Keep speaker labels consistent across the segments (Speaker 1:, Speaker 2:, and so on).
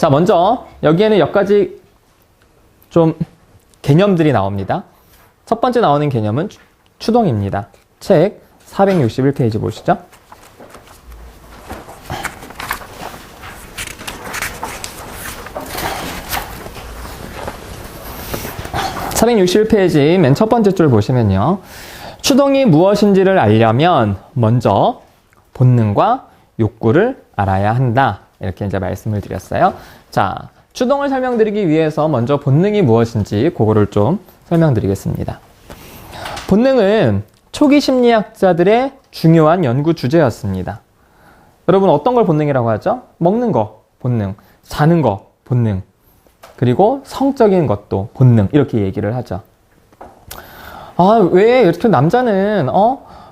Speaker 1: 자, 먼저 여기에는 몇 가지 좀 개념들이 나옵니다. 첫 번째 나오는 개념은 추동입니다. 책 461페이지 보시죠. (461페이지) 맨 첫 번째 줄 보시면요. 추동이 무엇인지를 알려면 먼저 본능과 욕구를 알아야 한다. 이렇게 이제 말씀을 드렸어요. 자, 추동을 설명드리기 위해서 먼저 본능이 무엇인지 그거를 좀 설명드리겠습니다. 본능은 초기 심리학자들의 중요한 연구 주제였습니다. 여러분, 어떤 걸 본능이라고 하죠? 먹는 거, 본능. 자는 거, 본능. 그리고 성적인 것도 본능. 이렇게 얘기를 하죠. 아, 왜 이렇게 남자는,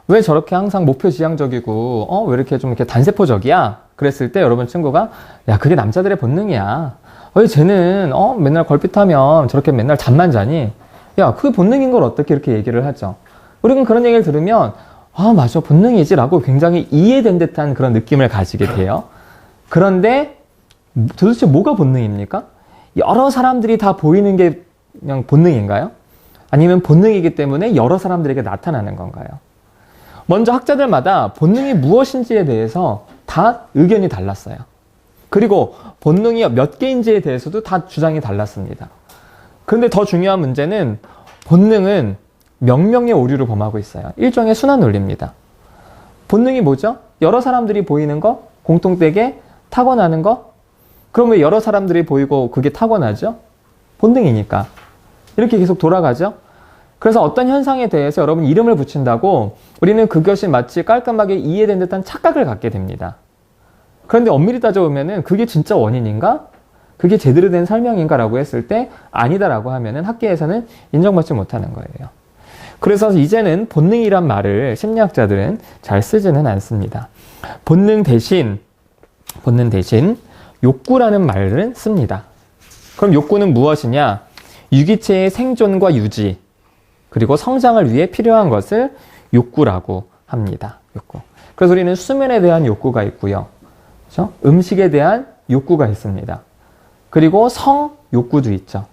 Speaker 1: 왜 저렇게 항상 목표지향적이고, 왜 이렇게 좀 이렇게 단세포적이야? 그랬을 때 여러분 친구가, 야, 그게 남자들의 본능이야. 왜 쟤는, 맨날 걸핏하면 저렇게 맨날 잠만 자니? 야, 그게 본능인 걸 어떻게 이렇게 얘기를 하죠? 우리는 그런 얘기를 들으면, 아, 맞아, 본능이지. 라고 굉장히 이해된 듯한 그런 느낌을 가지게 돼요. 그런데 도대체 뭐가 본능입니까? 여러 사람들이 다 보이는 게 그냥 본능인가요? 아니면 본능이기 때문에 여러 사람들에게 나타나는 건가요? 먼저 학자들마다 본능이 무엇인지에 대해서 다 의견이 달랐어요. 그리고 본능이 몇 개인지에 대해서도 다 주장이 달랐습니다. 그런데 더 중요한 문제는 본능은 명명의 오류를 범하고 있어요. 일종의 순환 논리입니다. 본능이 뭐죠? 여러 사람들이 보이는 거, 공통되게 타고나는 거? 그럼 왜 여러 사람들이 보이고 그게 타고나죠? 본능이니까. 이렇게 계속 돌아가죠? 그래서 어떤 현상에 대해서 여러분 이름을 붙인다고 우리는 그것이 마치 깔끔하게 이해된 듯한 착각을 갖게 됩니다. 그런데 엄밀히 따져보면은 그게 진짜 원인인가? 그게 제대로 된 설명인가? 라고 했을 때 아니다라고 하면은 학계에서는 인정받지 못하는 거예요. 그래서 이제는 본능이란 말을 심리학자들은 잘 쓰지는 않습니다. 본능 대신 욕구라는 말을 씁니다. 그럼 욕구는 무엇이냐? 유기체의 생존과 유지, 그리고 성장을 위해 필요한 것을 욕구라고 합니다. 욕구. 그래서 우리는 수면에 대한 욕구가 있고요. 그렇죠? 음식에 대한 욕구가 있습니다. 그리고 성 욕구도 있죠.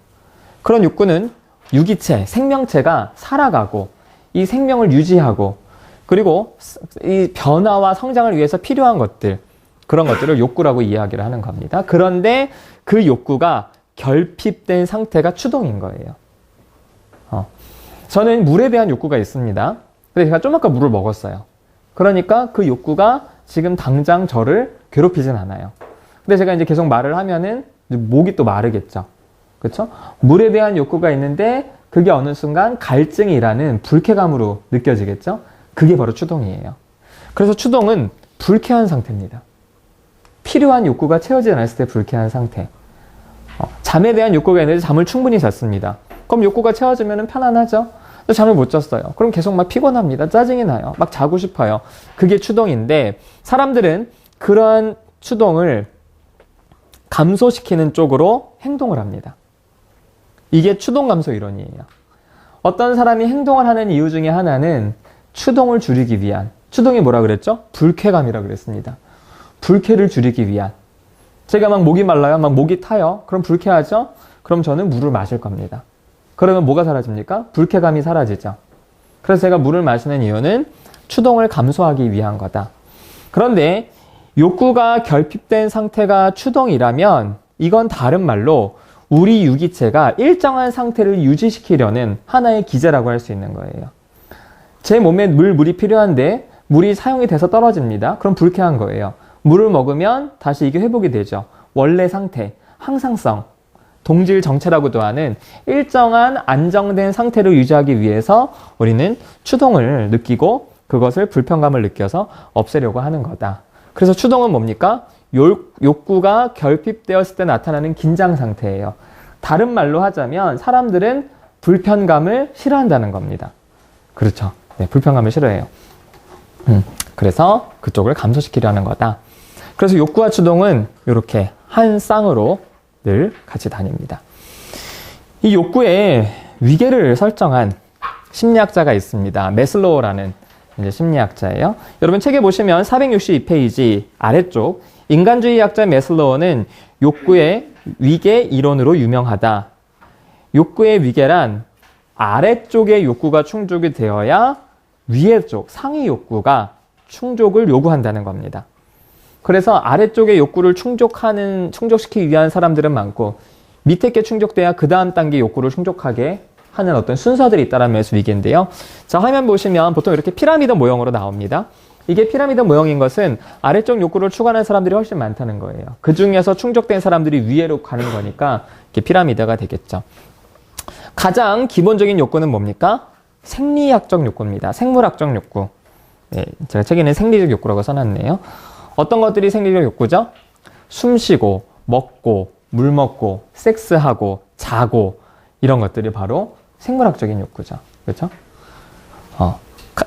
Speaker 1: 그런 욕구는 유기체, 생명체가 살아가고 이 생명을 유지하고 그리고 이 변화와 성장을 위해서 필요한 것들, 그런 것들을 욕구라고 이야기를 하는 겁니다. 그런데 그 욕구가 결핍된 상태가 추동인 거예요. 저는 물에 대한 욕구가 있습니다. 근데 제가 좀 아까 물을 먹었어요. 그러니까 그 욕구가 지금 당장 저를 괴롭히진 않아요. 근데 제가 이제 계속 말을 하면은 목이 또 마르겠죠. 그렇죠? 물에 대한 욕구가 있는데 그게 어느 순간 갈증이라는 불쾌감으로 느껴지겠죠? 그게 바로 추동이에요. 그래서 추동은 불쾌한 상태입니다. 필요한 욕구가 채워지지 않았을 때 불쾌한 상태. 잠에 대한 욕구가 있는데 잠을 충분히 잤습니다. 그럼 욕구가 채워지면 편안하죠? 잠을 못 잤어요. 그럼 계속 막 피곤합니다. 짜증이 나요. 막 자고 싶어요. 그게 추동인데 사람들은 그러한 추동을 감소시키는 쪽으로 행동을 합니다. 이게 추동 감소 이론이에요. 어떤 사람이 행동을 하는 이유 중에 하나는 추동을 줄이기 위한, 추동이 뭐라 그랬죠? 불쾌감이라 그랬습니다. 불쾌를 줄이기 위한. 제가 막 목이 말라요. 막 목이 타요. 그럼 불쾌하죠? 그럼 저는 물을 마실 겁니다. 그러면 뭐가 사라집니까? 불쾌감이 사라지죠. 그래서 제가 물을 마시는 이유는 추동을 감소하기 위한 거다. 그런데 욕구가 결핍된 상태가 추동이라면 이건 다른 말로 우리 유기체가 일정한 상태를 유지시키려는 하나의 기제라고 할 수 있는 거예요. 제 몸에 물이 필요한데 물이 사용이 돼서 떨어집니다. 그럼 불쾌한 거예요. 물을 먹으면 다시 이게 회복이 되죠. 원래 상태, 항상성, 동질 정체라고도 하는 일정한 안정된 상태를 유지하기 위해서 우리는 추동을 느끼고 그것을 불편감을 느껴서 없애려고 하는 거다. 그래서 추동은 뭡니까? 욕구가 결핍되었을 때 나타나는 긴장 상태예요. 다른 말로 하자면 사람들은 불편감을 싫어한다는 겁니다. 그렇죠. 네, 불편감을 싫어해요. 그래서 그쪽을 감소시키려는 거다. 그래서 욕구와 추동은 이렇게 한 쌍으로 늘 같이 다닙니다. 이 욕구의 위계를 설정한 심리학자가 있습니다. 매슬로우라는 이제 심리학자예요. 여러분 책에 보시면 462페이지 아래쪽 인간주의학자 매슬로우는 욕구의 위계 이론으로 유명하다. 욕구의 위계란 아래쪽의 욕구가 충족이 되어야 위에 쪽, 상위 욕구가 충족을 요구한다는 겁니다. 그래서 아래쪽의 욕구를 충족시키기 위한 사람들은 많고 밑에 게 충족돼야 그 다음 단계 욕구를 충족하게 하는 어떤 순서들이 있다는 면에서 위계인데요. 자, 화면 보시면 보통 이렇게 피라미드 모형으로 나옵니다. 이게 피라미드 모형인 것은 아래쪽 욕구를 추구하는 사람들이 훨씬 많다는 거예요. 그 중에서 충족된 사람들이 위로 가는 거니까 이렇게 피라미드가 되겠죠. 가장 기본적인 욕구는 뭡니까? 생리학적 욕구입니다. 생물학적 욕구. 네, 제가 책에는 생리적 욕구라고 써놨네요. 어떤 것들이 생리적 욕구죠? 숨 쉬고, 먹고, 물 먹고, 섹스하고, 자고 이런 것들이 바로 생물학적인 욕구죠. 그렇죠?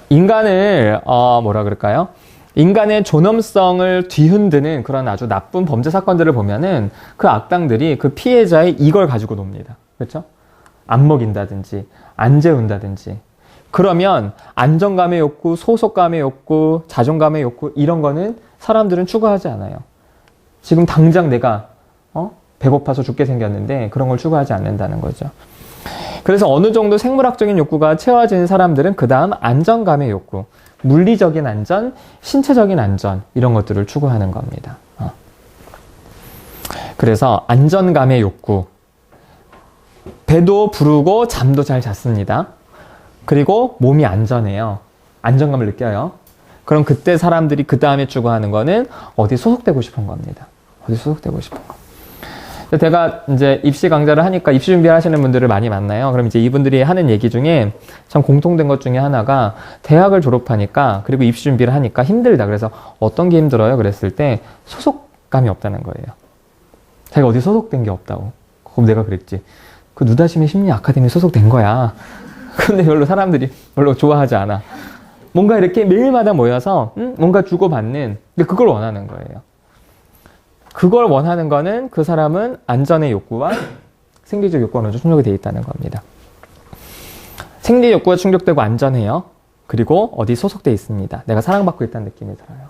Speaker 1: 인간을 뭐라 그럴까요? 인간의 존엄성을 뒤흔드는 그런 아주 나쁜 범죄 사건들을 보면은 그 악당들이 그 피해자의 이걸 가지고 놉니다. 그렇죠? 안 먹인다든지 안 재운다든지 그러면 안정감의 욕구, 소속감의 욕구, 자존감의 욕구 이런 거는 사람들은 추구하지 않아요. 지금 당장 내가 배고파서 죽게 생겼는데 그런 걸 추구하지 않는다는 거죠. 그래서 어느 정도 생물학적인 욕구가 채워진 사람들은 그 다음 안정감의 욕구, 물리적인 안전, 신체적인 안전 이런 것들을 추구하는 겁니다. 그래서 안전감의 욕구, 배도 부르고 잠도 잘 잤습니다. 그리고 몸이 안전해요. 안정감을 느껴요. 그럼 그때 사람들이 그 다음에 추구하는 거는 어디 소속되고 싶은 겁니다. 어디 소속되고 싶은 거. 제가 이제 입시 강좌를 하니까 입시 준비하시는 분들을 많이 만나요. 그럼 이제 이분들이 하는 얘기 중에 참 공통된 것 중에 하나가 대학을 졸업하니까 그리고 입시 준비를 하니까 힘들다. 그래서 어떤 게 힘들어요? 그랬을 때 소속감이 없다는 거예요. 자기가 어디 소속된 게 없다고. 그럼 내가 그랬지. 그 누다심의 심리 아카데미 소속된 거야. 근데 별로 사람들이 별로 좋아하지 않아. 뭔가 이렇게 매일마다 모여서 뭔가 주고받는 그걸 원하는 거예요. 그걸 원하는 거는 그 사람은 안전의 욕구와 생리적 욕구가 먼저 충족이 되어 있다는 겁니다. 생리 욕구가 충족되고 안전해요. 그리고 어디 소속되어 있습니다. 내가 사랑받고 있다는 느낌이 들어요.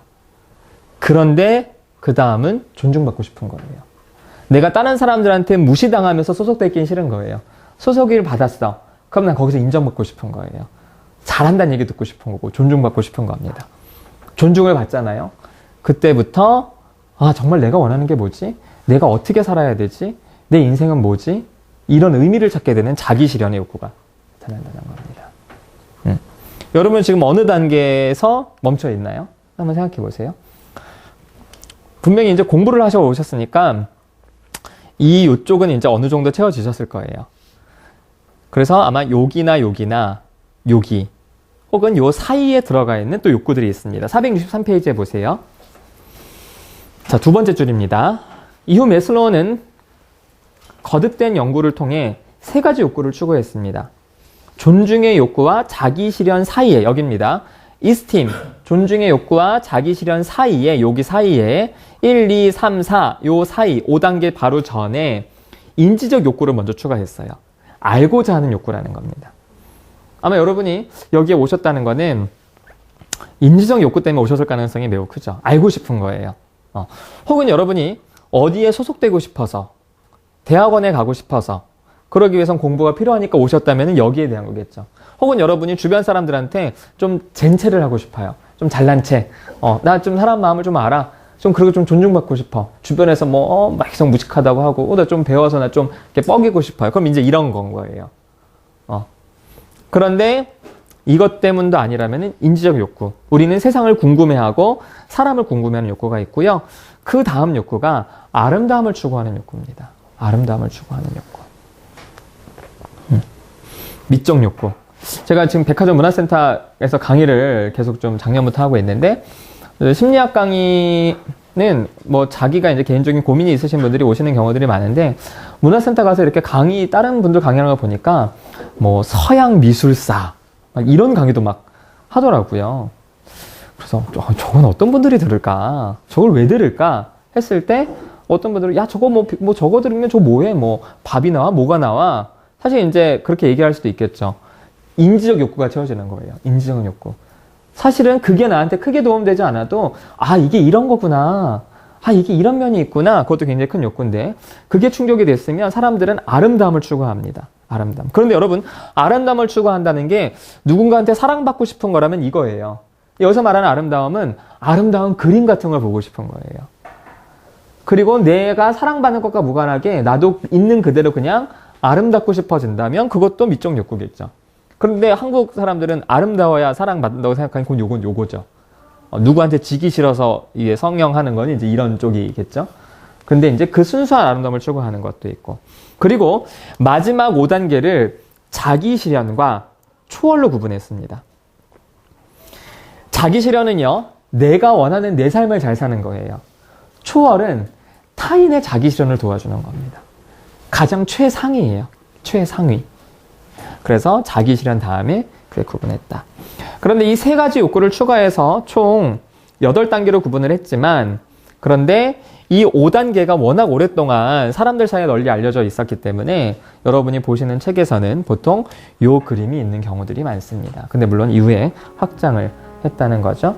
Speaker 1: 그런데 그 다음은 존중받고 싶은 거예요. 내가 다른 사람들한테 무시당하면서 소속되어 있긴 싫은 거예요. 소속을 받았어. 그럼 난 거기서 인정받고 싶은 거예요. 잘한다는 얘기 듣고 싶은 거고 존중받고 싶은 겁니다. 존중을 받잖아요. 그때부터 정말 내가 원하는 게 뭐지? 내가 어떻게 살아야 되지? 내 인생은 뭐지? 이런 의미를 찾게 되는 자기 실현의 욕구가 나타난다는 겁니다. 여러분 지금 어느 단계에서 멈춰 있나요? 한번 생각해 보세요. 분명히 이제 공부를 하셔 오셨으니까 이쪽은 이제 어느 정도 채워지셨을 거예요. 그래서 아마 욕이나 욕이 혹은 요 사이에 들어가 있는 또 욕구들이 있습니다. 463페이지에 보세요. 자, 두 번째 줄입니다. 이후 매슬로우는 거듭된 연구를 통해 세 가지 욕구를 추구했습니다. 존중의 욕구와 자기 실현 사이에, 여기입니다. 이스팀, 존중의 욕구와 자기 실현 사이에, 여기 사이에 1, 2, 3, 4, 요 사이, 5단계 바로 전에 인지적 욕구를 먼저 추가했어요. 알고자 하는 욕구라는 겁니다. 아마 여러분이 여기에 오셨다는 거는 인지적 욕구 때문에 오셨을 가능성이 매우 크죠. 알고 싶은 거예요. 혹은 여러분이 어디에 소속되고 싶어서 대학원에 가고 싶어서 그러기 위해선 공부가 필요하니까 오셨다면 여기에 대한 거겠죠. 혹은 여러분이 주변 사람들한테 좀 젠체를 하고 싶어요. 좀 잘난 체. 나 좀 사람 마음을 좀 알아. 좀 그리고 좀 존중받고 싶어. 주변에서 막 계속 무식하다고 하고 나 좀 배워서 나 좀 이렇게 뻐기고 싶어요. 그럼 이제 이런 건 거예요. 그런데 이것 때문도 아니라면 인지적 욕구. 우리는 세상을 궁금해하고 사람을 궁금해하는 욕구가 있고요. 그 다음 욕구가 아름다움을 추구하는 욕구입니다. 아름다움을 추구하는 욕구. 미적 욕구. 제가 지금 백화점 문화센터에서 강의를 계속 좀 작년부터 하고 있는데 심리학 강의는 뭐 자기가 이제 개인적인 고민이 있으신 분들이 오시는 경우들이 많은데 문화센터 가서 이렇게 다른 분들 강의하는 거 보니까 뭐 서양 미술사 이런 강의도 막 하더라고요. 그래서 저건 어떤 분들이 들을까? 저걸 왜 들을까? 했을 때 어떤 분들은 야 저거 뭐 저거 들으면 저 뭐해? 뭐 밥이 나와? 뭐가 나와? 사실 이제 그렇게 얘기할 수도 있겠죠. 인지적 욕구가 채워지는 거예요. 인지적 욕구. 사실은 그게 나한테 크게 도움되지 않아도 이게 이런 거구나. 이게 이런 면이 있구나. 그것도 굉장히 큰 욕구인데 그게 충족이 됐으면 사람들은 아름다움을 추구합니다. 아름다움. 그런데 여러분, 아름다움을 추구한다는 게 누군가한테 사랑받고 싶은 거라면 이거예요. 여기서 말하는 아름다움은 아름다운 그림 같은 걸 보고 싶은 거예요. 그리고 내가 사랑받는 것과 무관하게 나도 있는 그대로 그냥 아름답고 싶어진다면 그것도 미적 욕구겠죠. 그런데 한국 사람들은 아름다워야 사랑받는다고 생각하는 건 요건 요거죠. 누구한테 지기 싫어서 이게 성형하는 건 이제 이런 쪽이겠죠. 근데 이제 그 순수한 아름다움을 추구하는 것도 있고. 그리고 마지막 5단계를 자기 실현과 초월로 구분했습니다. 자기 실현은요, 내가 원하는 내 삶을 잘 사는 거예요. 초월은 타인의 자기 실현을 도와주는 겁니다. 가장 최상위예요. 최상위. 그래서 자기 실현 다음에 그렇게 구분했다. 그런데 이 세 가지 욕구를 추가해서 총 8단계로 구분을 했지만, 그런데 이 5단계가 워낙 오랫동안 사람들 사이에 널리 알려져 있었기 때문에 여러분이 보시는 책에서는 보통 요 그림이 있는 경우들이 많습니다. 근데 물론 이후에 확장을 했다는 거죠.